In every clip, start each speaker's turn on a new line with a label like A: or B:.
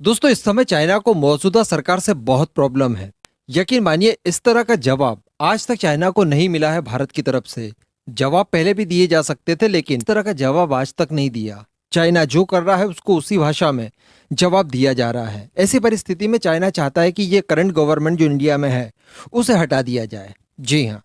A: दोस्तों, इस समय चाइना को मौजूदा सरकार से बहुत प्रॉब्लम है। यकीन मानिए, इस तरह का जवाब आज तक चाइना को नहीं मिला है भारत की तरफ से। जवाब पहले भी दिए जा सकते थे, लेकिन इस तरह का जवाब आज तक नहीं दिया। चाइना जो कर रहा है उसको उसी भाषा में जवाब दिया जा रहा है। ऐसी परिस्थिति में चाइना चाहता है कि ये करंट गवर्नमेंट जो इंडिया में है उसे हटा दिया जाए। जी हाँ।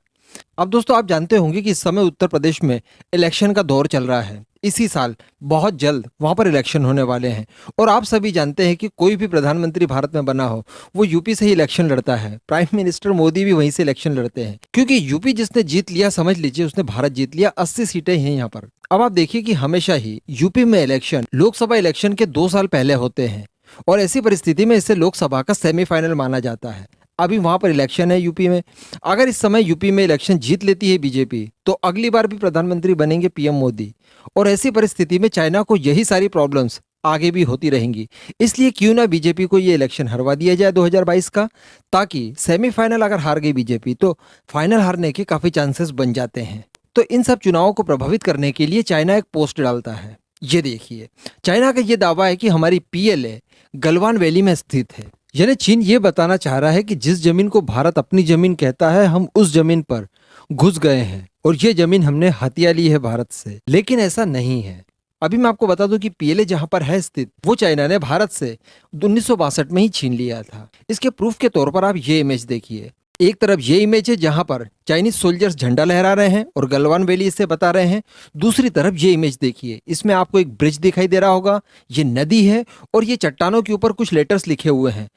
A: अब दोस्तों, आप जानते होंगे कि इस समय उत्तर प्रदेश में इलेक्शन का दौर चल रहा है। इसी साल बहुत जल्द वहां पर इलेक्शन होने वाले हैं। और आप सभी जानते हैं कि कोई भी प्रधानमंत्री भारत में बना हो वो यूपी से ही इलेक्शन लड़ता है। प्राइम मिनिस्टर मोदी भी वहीं से इलेक्शन लड़ते हैं, क्योंकि यूपी जिसने जीत लिया, समझ लीजिए उसने भारत जीत लिया। 80 सीटें हैं यहाँ पर। अब आप देखिए कि हमेशा ही यूपी में इलेक्शन लोकसभा इलेक्शन के 2 साल पहले होते हैं, और ऐसी परिस्थिति में इसे लोकसभा का सेमीफाइनल माना जाता है। अभी वहां पर इलेक्शन है यूपी में। अगर इस समय यूपी में इलेक्शन जीत लेती है बीजेपी, तो अगली बार भी प्रधानमंत्री बनेंगे पीएम मोदी। और ऐसी परिस्थिति में चाइना को यही सारी प्रॉब्लम्स आगे भी होती रहेंगी। इसलिए क्यों ना बीजेपी को ये इलेक्शन हरवा दिया जाए 2022 का, ताकि सेमीफाइनल अगर हार गई बीजेपी तो फाइनल हारने के काफी चांसेस बन जाते हैं। तो इन सब चुनावों को प्रभावित करने के लिए चाइना एक पोस्ट डालता है। ये देखिए, चाइना का ये दावा है कि हमारी पीएलए गलवान वैली में स्थित है। यानी चीन ये बताना चाह रहा है कि जिस जमीन को भारत अपनी जमीन कहता है, हम उस जमीन पर घुस गए हैं और ये जमीन हमने हथिया ली है भारत से। लेकिन ऐसा नहीं है। अभी मैं आपको बता दूं कि पीएलए जहां पर है स्थित, वो चाइना ने भारत से 1962 में ही छीन लिया था। इसके प्रूफ के तौर पर आप ये इमेज देखिए। एक तरफ ये इमेज है जहां पर चाइनीज सोल्जर्स झंडा लहरा रहे हैं और गलवान वैली इसे बता रहे हैं। दूसरी तरफ ये इमेज देखिए, इसमें आपको एक ब्रिज दिखाई दे रहा होगा। ये नदी है और ये चट्टानों के ऊपर कुछ लेटर्स लिखे हुए हैं।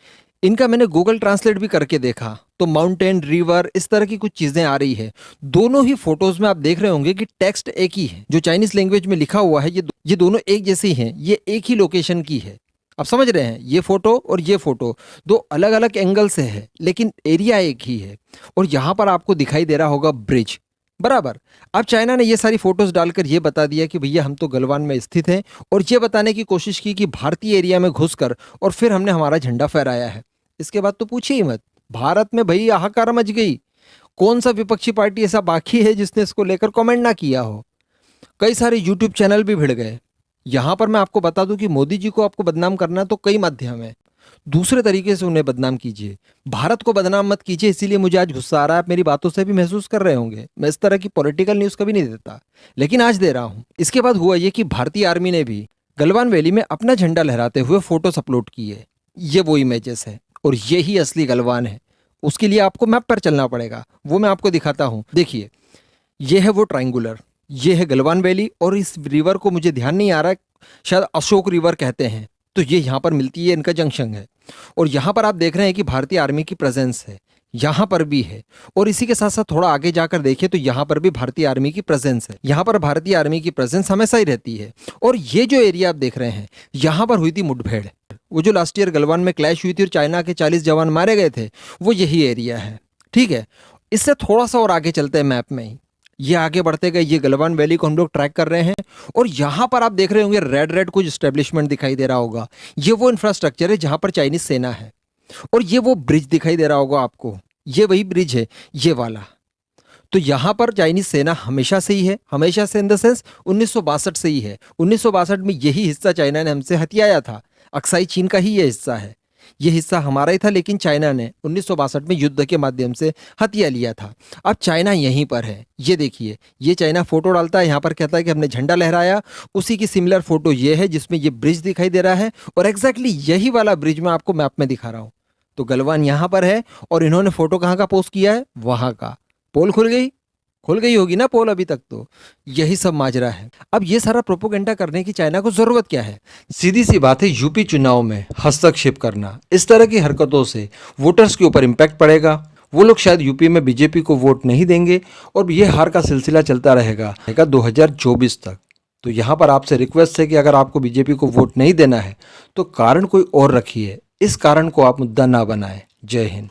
A: इनका मैंने गूगल ट्रांसलेट भी करके देखा तो माउंटेन, रिवर, इस तरह की कुछ चीजें आ रही है। दोनों ही फोटोज में आप देख रहे होंगे कि टेक्स्ट एक ही है। जो चाइनीज लैंग्वेज में लिखा हुआ है ये दोनों एक जैसी हैं। ये एक ही लोकेशन की है। आप समझ रहे हैं, ये फोटो और ये फोटो दो अलग अलग एंगल से है, लेकिन एरिया एक ही है। और यहाँ पर आपको दिखाई दे रहा होगा ब्रिज, बराबर। अब चाइना ने ये सारी फोटोज डालकर ये बता दिया कि भैया हम तो गलवान में स्थित हैं, और ये बताने की कोशिश की कि भारतीय एरिया में घुसकर और फिर हमने हमारा झंडा फहराया है। इसके बाद तो पूछिए ही मत, भारत में भाई हाहाकार मच गई। कौन सा विपक्षी पार्टी ऐसा बाकी है जिसने इसको लेकर कमेंट ना किया हो। कई सारे यूट्यूब चैनल भी भिड़ गए। यहां पर मैं आपको बता दूं कि मोदी जी को आपको बदनाम करना तो कई माध्यम है। दूसरे तरीके से उन्हें बदनाम कीजिए, भारत को बदनाम मत कीजिए। इसीलिए मुझे आज गुस्सा आ रहा है। आप मेरी बातों से भी महसूस कर रहे होंगे, मैं इस तरह की पॉलिटिकल न्यूज़ कभी नहीं देता, लेकिन आज दे रहा हूं। इसके बाद हुआ ये कि भारतीय आर्मी ने भी गलवान वैली में अपना झंडा लहराते हुए फोटोस अपलोड किए। ये वो इमेजेस है और ये ही असली गलवान है। उसके लिए आपको मैप पर चलना पड़ेगा, वो मैं आपको दिखाता हूँ। देखिए, ये है वो ट्राइंगुलर, ये है गलवान वैली, और इस रिवर को मुझे ध्यान नहीं आ रहा है, शायद अशोक रिवर कहते हैं। तो ये यहाँ पर मिलती है, इनका जंक्शन है। और यहाँ पर आप देख रहे हैं कि भारतीय आर्मी की प्रेजेंस है, यहाँ पर भी है। और इसी के साथ साथ थोड़ा आगे जाकर देखिए तो यहाँ पर भी भारतीय आर्मी की प्रेजेंस है। यहाँ पर भारतीय आर्मी की प्रेजेंस हमेशा ही रहती है। और ये जो एरिया आप देख रहे हैं, यहाँ पर हुई थी मुठभेड़। वो जो लास्ट ईयर गलवान में क्लैश हुई थी और चाइना के 40 जवान मारे गए थे, वो यही एरिया है। ठीक है, इससे थोड़ा सा और आगे चलते हैं मैप में ही। ये आगे बढ़ते गए, ये गलवान वैली को हम लोग ट्रैक कर रहे हैं। और यहाँ पर आप देख रहे होंगे रेड रेड कुछ स्टेब्लिशमेंट दिखाई दे रहा होगा। ये वो इंफ्रास्ट्रक्चर है जहाँ पर चाइनीज सेना है। और ये वो ब्रिज दिखाई दे रहा होगा आपको, ये वही ब्रिज है, ये वाला। तो यहाँ पर चाइनीज सेना हमेशा से ही है। हमेशा से इन द सेंस 1962 से ही है। 1962 में यही हिस्सा चाइना ने हमसे हथियाया था। अक्साई चीन का ही ये हिस्सा है। ये हिस्सा हमारा ही था, लेकिन चाइना ने 1962 में युद्ध के माध्यम से हथिया लिया था। अब चाइना यहीं पर है। ये देखिए, ये चाइना फोटो डालता है, यहाँ पर कहता है कि हमने झंडा लहराया। उसी की सिमिलर फोटो ये है जिसमें ये ब्रिज दिखाई दे रहा है। और एग्जैक्टली यही वाला ब्रिज मैं आपको मैप में दिखा रहा हूँ। तो गलवान यहाँ पर है और इन्होंने फोटो कहाँ का पोस्ट किया है, वहां का। पोल खुल गई होगी ना पोल अभी तक। तो यही सब माजरा है। अब ये सारा प्रोपोगेंडा करने की चाइना को जरूरत क्या है? सीधी सी बात है, यूपी चुनाव में हस्तक्षेप करना। इस तरह की हरकतों से वोटर्स के ऊपर इम्पैक्ट पड़ेगा। वो लोग शायद यूपी में बीजेपी को वोट नहीं देंगे और ये हार का सिलसिला चलता रहेगा 2024 तक। तो यहाँ पर आपसे रिक्वेस्ट है कि अगर आपको बीजेपी को वोट नहीं देना है तो कारण कोई और रखिए। इस कारण को आप मुद्दा ना बनाएं। जय हिंद।